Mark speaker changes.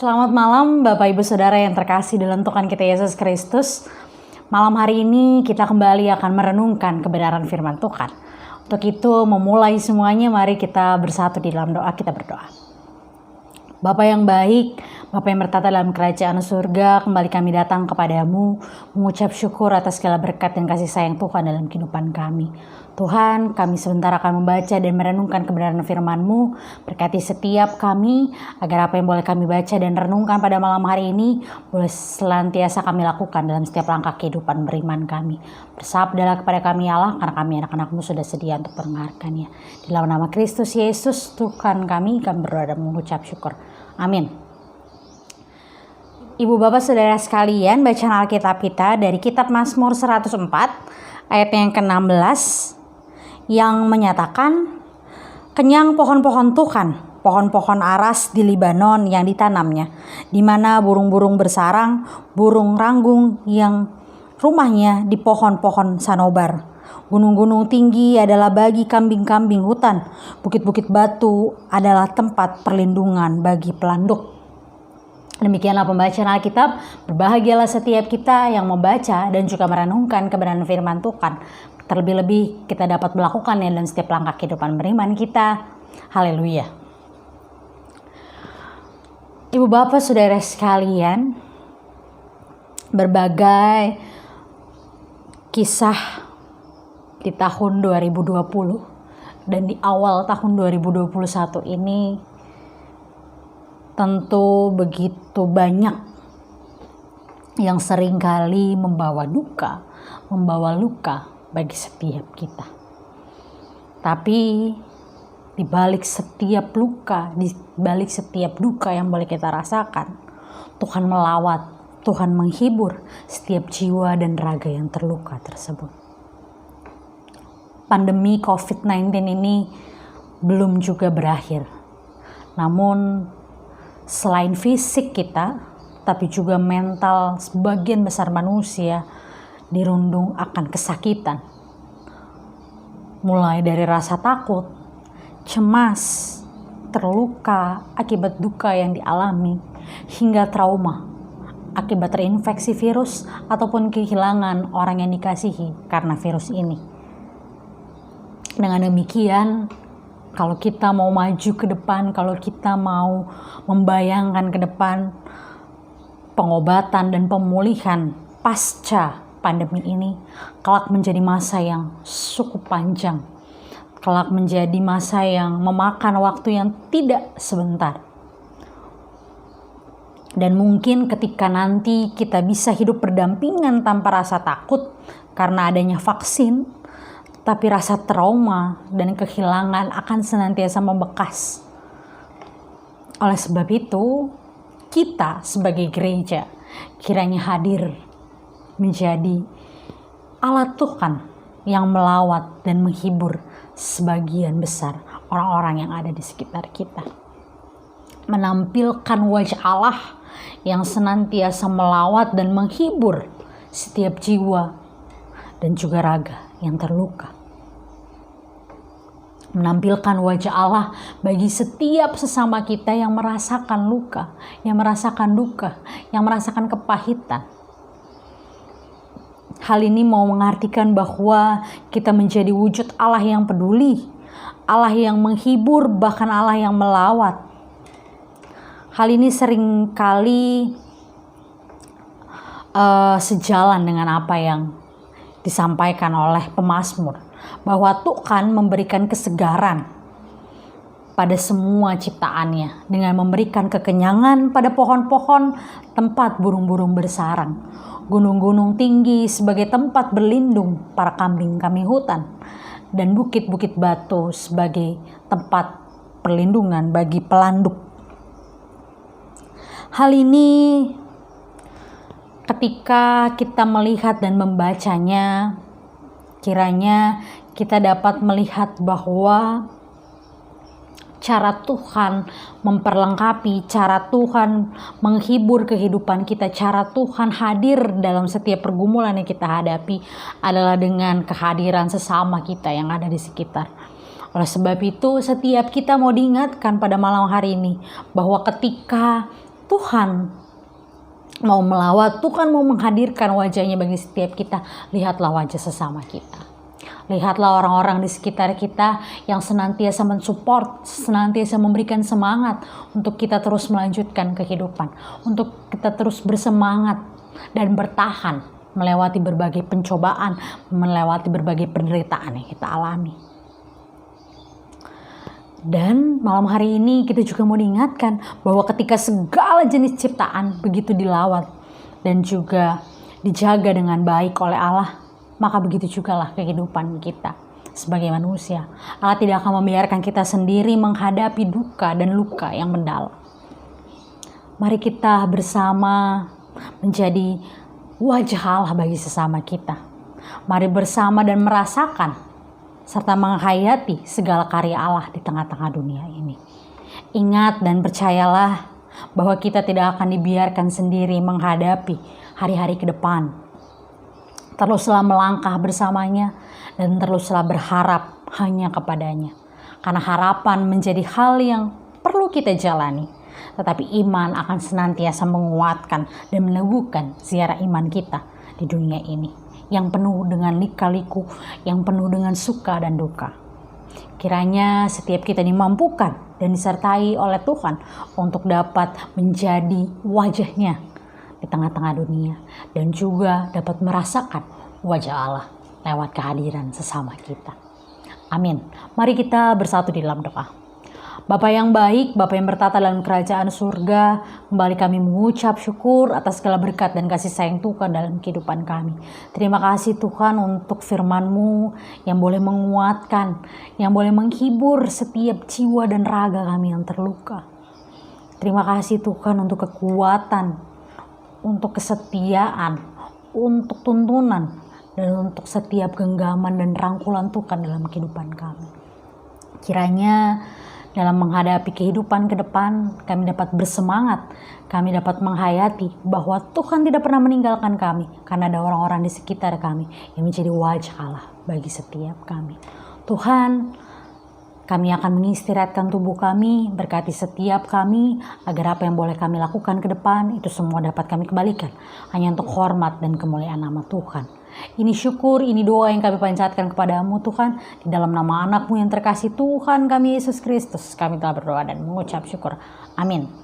Speaker 1: Selamat malam Bapak Ibu Saudara yang terkasih dalam Tuhan kita Yesus Kristus. Malam hari ini kita kembali akan merenungkan kebenaran firman Tuhan. Untuk itu memulai semuanya, mari kita bersatu di dalam doa, kita berdoa. Bapa yang baik, Bapa yang bertata dalam kerajaan surga, kembali kami datang kepadamu, mengucap syukur atas segala berkat dan kasih sayang Tuhan dalam kehidupan kami. Tuhan, kami sebentar akan membaca dan merenungkan kebenaran firman-Mu. Berkati setiap kami, agar apa yang boleh kami baca dan renungkan pada malam hari ini, boleh senantiasa kami lakukan dalam setiap langkah kehidupan beriman kami. Bersabdalah kepada kami Allah, karena kami anak-anak-Mu sudah sedia untuk mendengarkannya. Di dalam nama Kristus Yesus, Tuhan kami berdoa dan mengucap syukur. Amin. Ibu bapak saudara sekalian, bacaan Alkitab kita dari kitab Mazmur 104 ayat yang ke-16 yang menyatakan, kenyang pohon-pohon Tuhan, pohon-pohon aras di Libanon yang ditanamnya, di mana burung-burung bersarang, burung ranggung yang rumahnya di pohon-pohon sanobar. Gunung-gunung tinggi adalah bagi kambing-kambing hutan, bukit-bukit batu adalah tempat perlindungan bagi pelanduk. Demikianlah pembacaan Alkitab. Berbahagialah setiap kita yang membaca dan juga merenungkan kebenaran firman Tuhan. Terlebih-lebih kita dapat melakukannya dalam setiap langkah kehidupan beriman kita. Haleluya. Ibu bapak saudara sekalian, berbagai kisah di tahun 2020 dan di awal tahun 2021 ini tentu begitu banyak yang seringkali membawa duka, membawa luka bagi setiap kita. Tapi di balik setiap luka, di balik setiap duka yang boleh kita rasakan, Tuhan melawat, Tuhan menghibur setiap jiwa dan raga yang terluka tersebut. Pandemi COVID-19 ini belum juga berakhir. Namun selain fisik kita, tapi juga mental sebagian besar manusia dirundung akan kesakitan. Mulai dari rasa takut, cemas, terluka akibat duka yang dialami, hingga trauma akibat terinfeksi virus ataupun kehilangan orang yang dikasihi karena virus ini. Dengan demikian, kalau kita mau maju ke depan, kalau kita mau membayangkan ke depan pengobatan dan pemulihan pasca pandemi ini, kelak menjadi masa yang cukup panjang, kelak menjadi masa yang memakan waktu yang tidak sebentar. Dan mungkin ketika nanti kita bisa hidup berdampingan tanpa rasa takut karena adanya vaksin, tapi rasa trauma dan kehilangan akan senantiasa membekas. Oleh sebab itu, kita sebagai gereja kiranya hadir menjadi alat Tuhan yang melawat dan menghibur sebagian besar orang-orang yang ada di sekitar kita. Menampilkan wajah Allah yang senantiasa melawat dan menghibur setiap jiwa dan juga raga yang terluka. Menampilkan wajah Allah bagi setiap sesama kita yang merasakan luka, yang merasakan duka, yang merasakan kepahitan. Hal ini mau mengartikan bahwa kita menjadi wujud Allah yang peduli, Allah yang menghibur, bahkan Allah yang melawat. Hal ini seringkali sejalan dengan apa yang disampaikan oleh pemazmur, bahwa Tuhan memberikan kesegaran pada semua ciptaannya dengan memberikan kekenyangan pada pohon-pohon tempat burung-burung bersarang, gunung-gunung tinggi sebagai tempat berlindung para kambing-kambing hutan, dan bukit-bukit batu sebagai tempat perlindungan bagi pelanduk. Hal ini ketika kita melihat dan membacanya, kiranya kita dapat melihat bahwa cara Tuhan memperlengkapi, cara Tuhan menghibur kehidupan kita, cara Tuhan hadir dalam setiap pergumulan yang kita hadapi adalah dengan kehadiran sesama kita yang ada di sekitar. Oleh sebab itu, setiap kita mau diingatkan pada malam hari ini bahwa ketika Tuhan mau melawat, Tuhan mau menghadirkan wajahnya bagi setiap kita, lihatlah wajah sesama kita. Lihatlah orang-orang di sekitar kita yang senantiasa mensupport, senantiasa memberikan semangat untuk kita terus melanjutkan kehidupan, untuk kita terus bersemangat dan bertahan melewati berbagai pencobaan, melewati berbagai penderitaan yang kita alami. Dan malam hari ini kita juga mau diingatkan bahwa ketika segala jenis ciptaan begitu dilawat dan juga dijaga dengan baik oleh Allah, maka begitu juga lah kehidupan kita sebagai manusia. Allah tidak akan membiarkan kita sendiri menghadapi duka dan luka yang mendalam. Mari kita bersama menjadi wajah Allah bagi sesama kita. Mari bersama dan merasakan serta menghayati segala karya Allah di tengah-tengah dunia ini. Ingat dan percayalah bahwa kita tidak akan dibiarkan sendiri menghadapi hari-hari ke depan. Teruslah melangkah bersamanya dan teruslah berharap hanya kepadanya. Karena harapan menjadi hal yang perlu kita jalani. Tetapi iman akan senantiasa menguatkan dan meneguhkan ziarah iman kita di dunia ini. Yang penuh dengan lika-liku, yang penuh dengan suka dan duka. Kiranya setiap kita dimampukan dan disertai oleh Tuhan untuk dapat menjadi wajahnya di tengah-tengah dunia dan juga dapat merasakan wajah Allah lewat kehadiran sesama kita. Amin. Mari kita bersatu di dalam doa. Bapa yang baik, Bapa yang bertata dalam kerajaan surga, kembali kami mengucap syukur atas segala berkat dan kasih sayang Tuhan dalam kehidupan kami. Terima kasih Tuhan untuk firman-Mu yang boleh menguatkan, yang boleh menghibur setiap jiwa dan raga kami yang terluka. Terima kasih Tuhan untuk kekuatan, untuk kesetiaan, untuk tuntunan, dan untuk setiap genggaman dan rangkulan Tuhan dalam kehidupan kami. Kiranya dalam menghadapi kehidupan ke depan, kami dapat bersemangat, kami dapat menghayati bahwa Tuhan tidak pernah meninggalkan kami, karena ada orang-orang di sekitar kami yang menjadi wajah Allah bagi setiap kami. Tuhan, kami akan mengistirahatkan tubuh kami, berkati setiap kami, agar apa yang boleh kami lakukan ke depan, itu semua dapat kami kembalikan, hanya untuk hormat dan kemuliaan nama Tuhan. Ini syukur, ini doa yang kami panjatkan kepadamu Tuhan. Di dalam nama anakmu yang terkasih Tuhan kami Yesus Kristus, kami telah berdoa dan mengucap syukur. Amin.